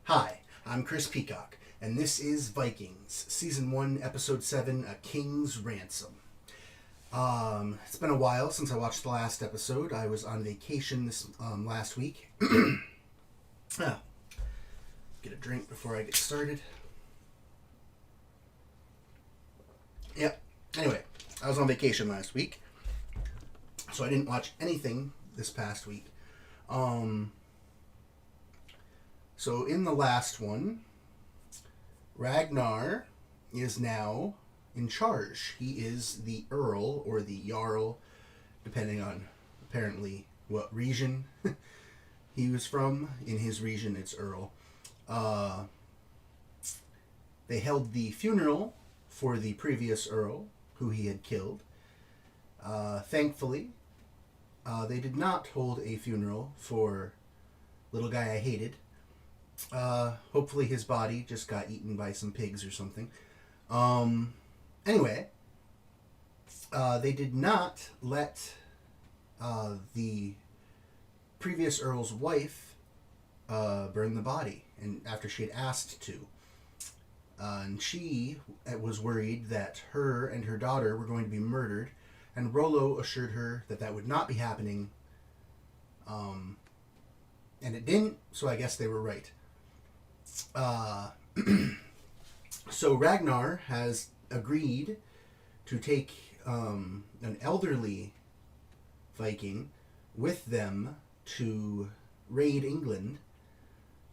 Hi, I'm Chris Peacock, and this is Vikings, Season 1, Episode 7, A King's Ransom. It's been a while since I watched the last episode. I was on vacation this last week. Get a drink before I get started. Yep. Anyway, I was on vacation last week, so I didn't watch anything this past week. So in the last one, Ragnar is now in charge. He is the Earl, or the Jarl, depending on apparently what region he was from. In his region, it's Earl. They held the funeral for the previous Earl, who he had killed. Thankfully, they did not hold a funeral for little guy I hated. Hopefully his body just got eaten by some pigs or something. Anyway, they did not let the previous Earl's wife burn the body, and after she had asked to. And she was worried that her and her daughter were going to be murdered, and Rollo assured her that that would not be happening. And it didn't, so I guess they were right. So Ragnar has agreed to take an elderly Viking with them to raid England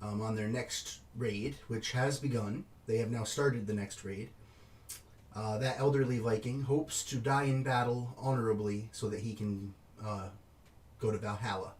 on their next raid, which has begun. They have now started the next raid. That elderly Viking hopes to die in battle honorably so that he can go to Valhalla.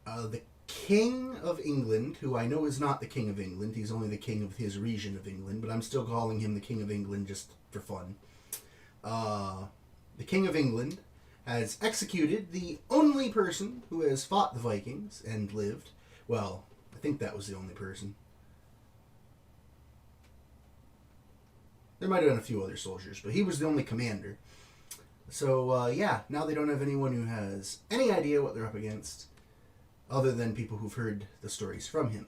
The King of England, who I know is not the King of England, he's only the King of his region of England, but I'm still calling him the King of England just for fun. The King of England has executed the only person who has fought the Vikings and lived. Well, I think that was the only person. There might have been a few other soldiers, but he was the only commander. So, yeah, now they don't have anyone who has any idea what they're up against, other than people who've heard the stories from him.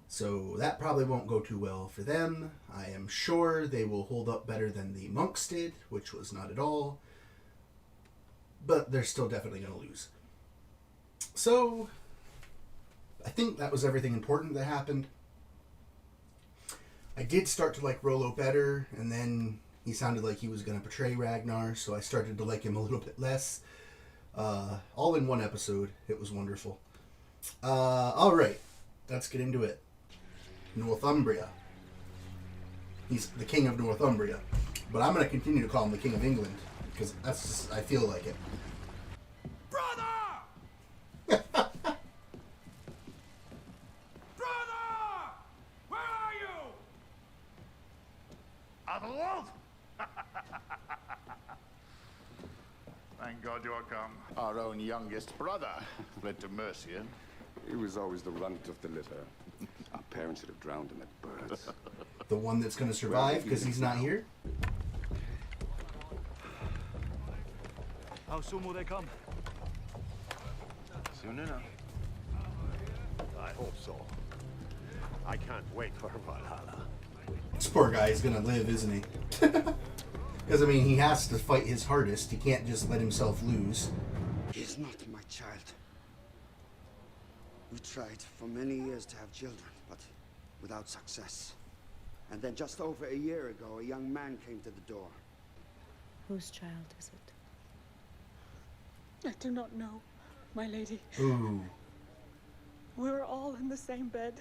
So that probably won't go too well for them. I am sure they will hold up better than the monks did, which was not at all. But they're still definitely going to lose. So, I think that was everything important that happened. I did start to like Rollo better, and then he sounded like he was going to betray Ragnar, so I started to like him a little bit less. All in one episode. It was wonderful. Alright, let's get into it. Northumbria. He's the King of Northumbria. But I'm going to continue to call him the King of England, because that's just, I feel like it. Brother! Brother! Where are you? Adolf! Thank God you're come. Our own youngest brother fled to Mercia. He was always the runt of the litter. Our parents should have drowned him at birth. The one that's going to survive because he's not here? How soon will they come? Soon enough. I hope so. I can't wait for Valhalla. This poor guy is going to live, isn't he? Because, I mean, he has to fight his hardest. He can't just let himself lose. He's not my child. We tried for many years to have children, but without success. And then just over a year ago, a young man came to the door. Whose child is it? I do not know, my lady. Ooh. We're all in the same bed.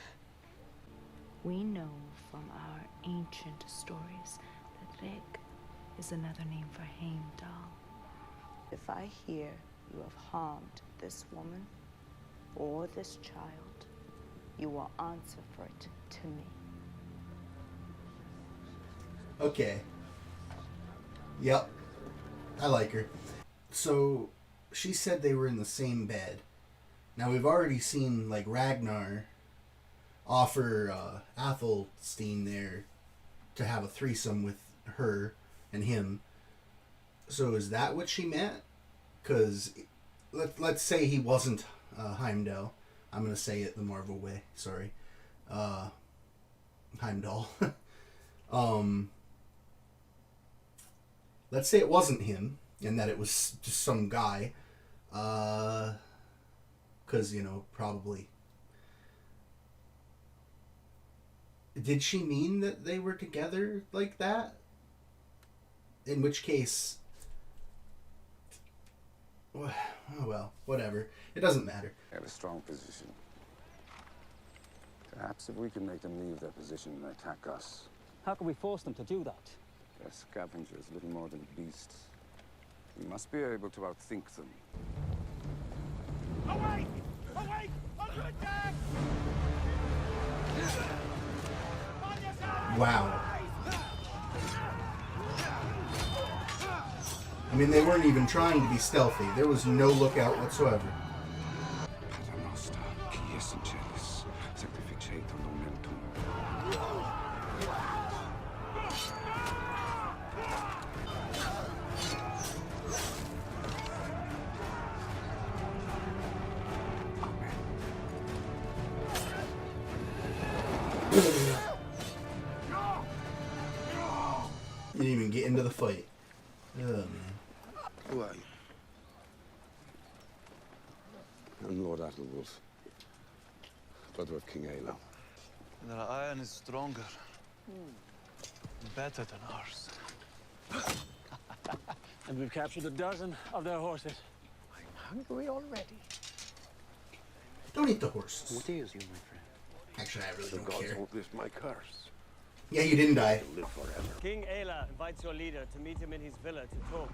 We know from our ancient stories that Vig is another name for Heimdall. If I hear you have harmed this woman or this child, you will answer for it to me. Okay. Yep. I like her. So, she said they were in the same bed. Now, we've already seen, like, Ragnar offer Athelstein there to have a threesome with her and him. So is that what she meant? Because let's say he wasn't Heimdall. I'm gonna say it the Marvel way. Sorry, Heimdall. Let's say it wasn't him, and that it was just some guy. 'Cause probably. Did she mean that they were together like that? In which case, oh well, whatever. It doesn't matter. They have a strong position. Perhaps if we can make them leave their position and attack us. How can we force them to do that? They're scavengers, little more than beasts. We must be able to outthink them. Away! Away! Under attack! On your side! Wow. I mean, they weren't even trying to be stealthy. There was no lookout whatsoever. Paternoster, qui est in celis, sacrificetur momentum. You didn't even get into the fight. Oh, man. Who are you? I'm Lord Athelwolf, brother of King Aela. Their iron is stronger. Better than ours. And we've captured a dozen of their horses. I'm hungry already. Don't eat the horses. What ails you, my friend? Actually, I really The don't gods care. won't lift my curse. Yeah, you didn't die. To live forever. King Aela invites your leader to meet him in his villa to talk.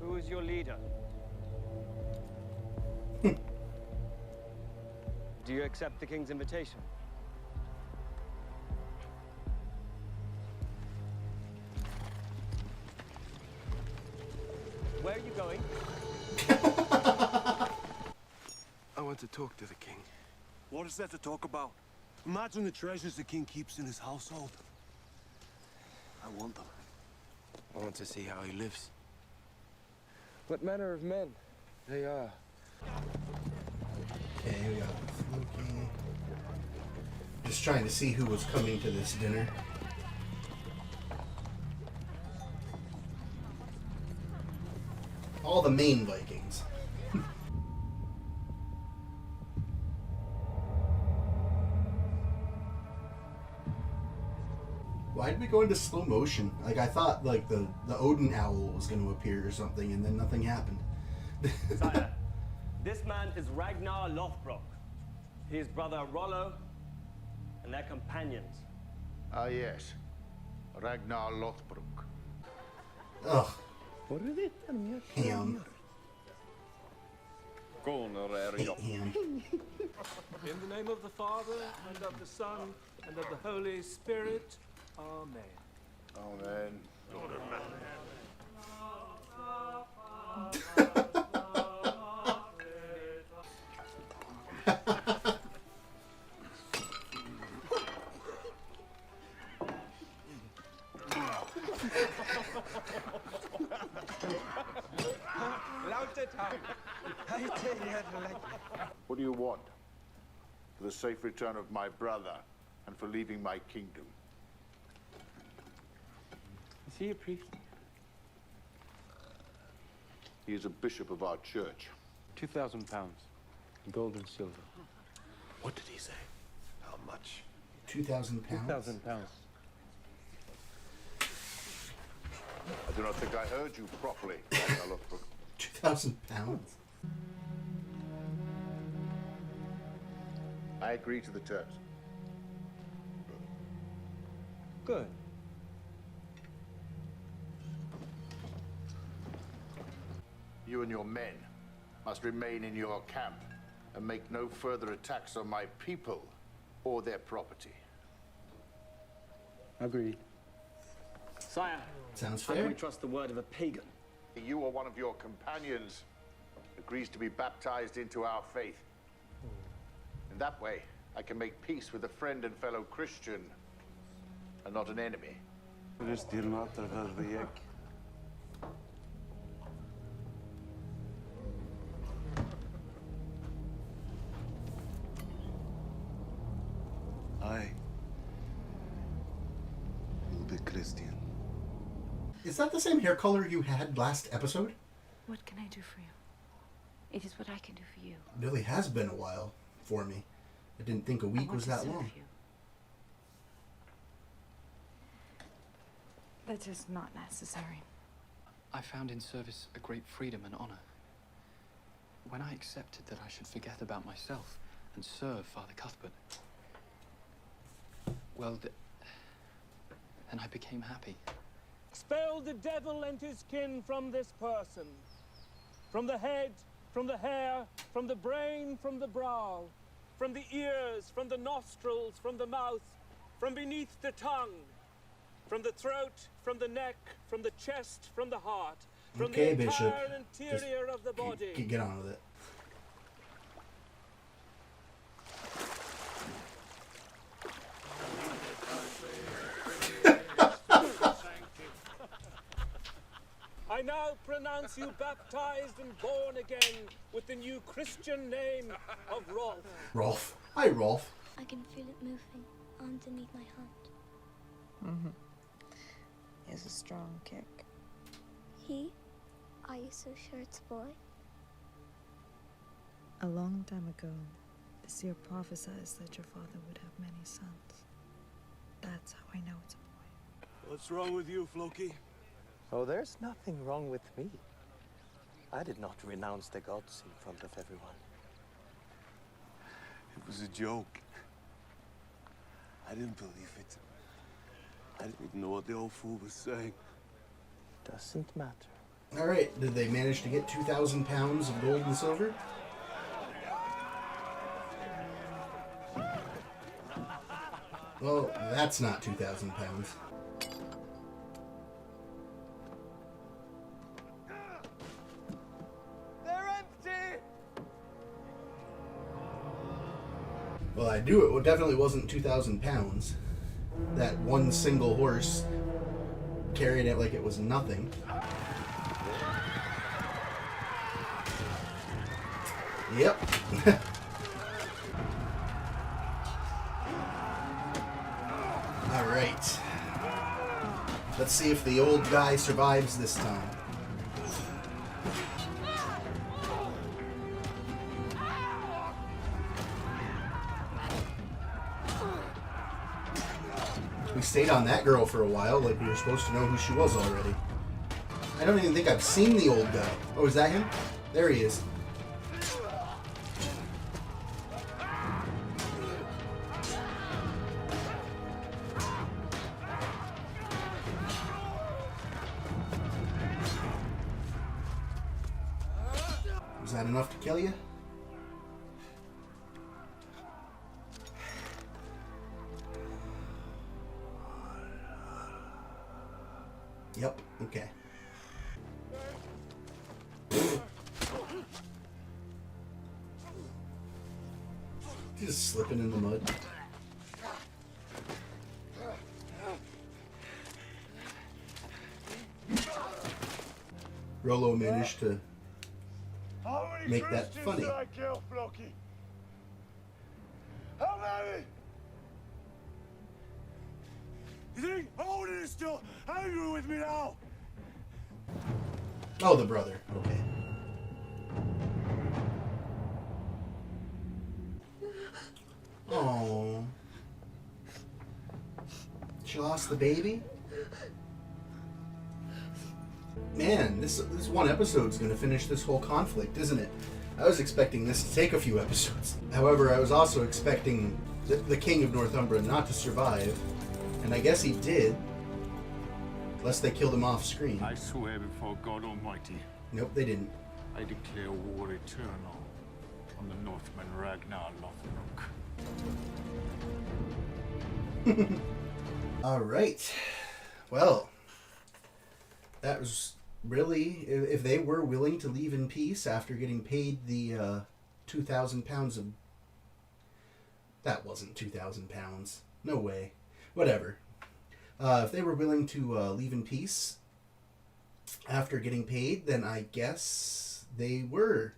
Who is your leader? Do you accept the king's invitation? Where are you going? I want to talk to the king. What is there to talk about? Imagine the treasures the king keeps in his household. I want them. I want to see how he lives. What manner of men they are. Okay, we got Floki. Just trying to see who was coming to this dinner. All the main Vikings. Why did we go into slow motion? Like, I thought, like, the Odin owl was going to appear or something, and then nothing happened. Sire, this man is Ragnar Lothbrok. His brother Rollo and their companions. Ah, yes. Ragnar Lothbrok. Ugh. Ham. Hate ham. In the name of the Father, and of the Son, and of the Holy Spirit. Amen. Amen. What do you want? For the safe return of my brother and for leaving my kingdom. Is he a priest? He is a bishop of our church. 2,000 pounds. Gold and silver. What did he say? How much? 2,000 pounds? 2,000 pounds. I do not think I heard you properly, Ragnar Lothbrok. 2,000 pounds? I agree to the terms. Good. You and your men must remain in your camp and make no further attacks on my people or their property. Agreed. Sire, Sounds how can fair. we trust the word of a pagan? You or one of your companions agrees to be baptized into our faith. In that way, I can make peace with a friend and fellow Christian, and not an enemy. Is that the same hair color you had last episode? What can I do for you? It is what I can do for you. It really has been a while for me. I didn't think a week was that long. You. That is not necessary. I found in service a great freedom and honor. When I accepted that I should forget about myself and serve Father Cuthbert, well, then I became happy. Expel the devil and his kin from this person. From the head, from the hair, from the brain, from the brow, from the ears, from the nostrils, from the mouth, from beneath the tongue, from the throat, from the neck, from the chest, from the heart, from okay, the Bishop. entire interior of the body. Get on with it. I now pronounce you baptized and born again with the new Christian name of Rolf. Rolf. Hi, Rolf. I can feel it moving underneath my hand. He has a strong kick. He? Are you so sure it's a boy? A long time ago, the seer prophesied that your father would have many sons. That's how I know it's a boy. What's wrong with you, Floki? Oh, there's nothing wrong with me. I did not renounce the gods in front of everyone. It was a joke. I didn't believe it. I didn't know what the old fool was saying. Doesn't matter. All right. Did they manage to get 2,000 pounds of gold and silver? Well, that's not 2,000 pounds. They're empty! Well, I knew it definitely wasn't 2,000 pounds. That one single horse carried it like it was nothing. Yep. All right. Let's see if the old guy survives this time. We stayed on that girl for a while, like we were supposed to know who she was already. I don't even think I've seen the old guy. Oh, is that him? There he is. Was that enough to kill you? Yep, okay. Just slipping in the mud. Rollo managed to make that funny. How many Christians did I kill, Floki? How many? You think Odin is still angry with me now? Oh, the brother. Okay. Oh. She lost the baby? Man, this one episode's gonna finish this whole conflict, isn't it? I was expecting this to take a few episodes. However, I was also expecting the King of Northumbria not to survive, and I guess he did. Unless they killed him off screen. I swear before God Almighty. Nope, they didn't. I declare war eternal on the Northman Ragnar Lothbrok. Alright. Well, that was really, if they were willing to leave in peace after getting paid the 2,000 pounds of... That wasn't 2,000 pounds. No way. Whatever. If they were willing to leave in peace after getting paid, then I guess they were.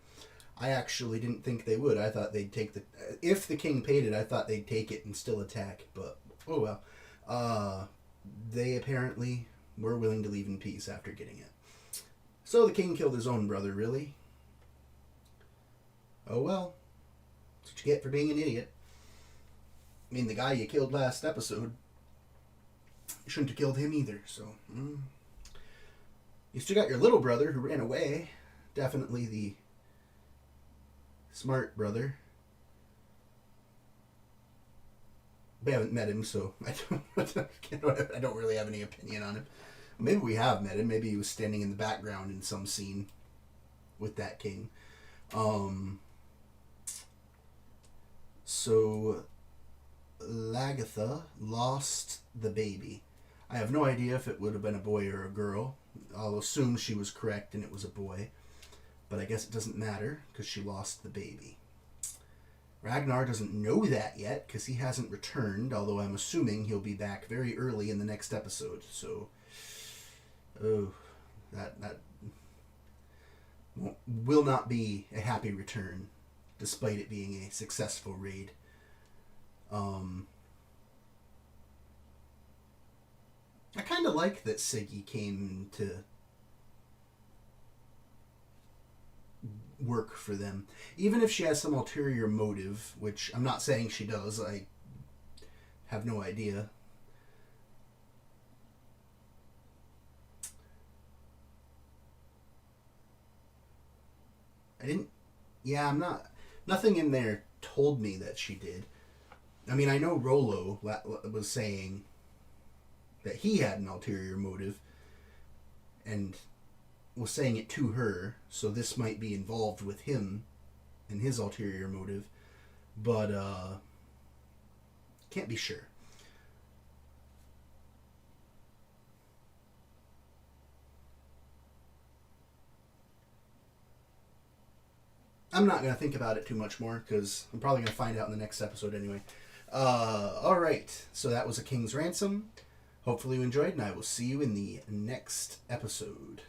I actually didn't think they would. I thought they'd take the... If the king paid it, I thought they'd take it and still attack. But, oh well. They apparently were willing to leave in peace after getting it. So the king killed his own brother, really. Oh well. That's what you get for being an idiot. I mean, the guy you killed last episode, you shouldn't have killed him either, so... You still got your little brother who ran away. Definitely the smart brother. We haven't met him, so I don't really have any opinion on him. Maybe we have met him. Maybe he was standing in the background in some scene with that king. So Lagatha lost the baby. I have no idea if it would have been a boy or a girl. I'll assume she was correct and it was a boy. But I guess it doesn't matter because she lost the baby. Ragnar doesn't know that yet because he hasn't returned, although I'm assuming he'll be back very early in the next episode. So, that will not be a happy return, despite it being a successful raid. I kind of like that Siggy came to work for them. Even if she has some ulterior motive, which I'm not saying she does, I have no idea. Nothing in there told me that she did. I mean, I know Rollo was saying that he had an ulterior motive and was saying it to her, so this might be involved with him and his ulterior motive, but can't be sure. I'm not going to think about it too much more because I'm probably going to find out in the next episode anyway. Alright, so that was A King's Ransom. Hopefully you enjoyed, and I will see you in the next episode.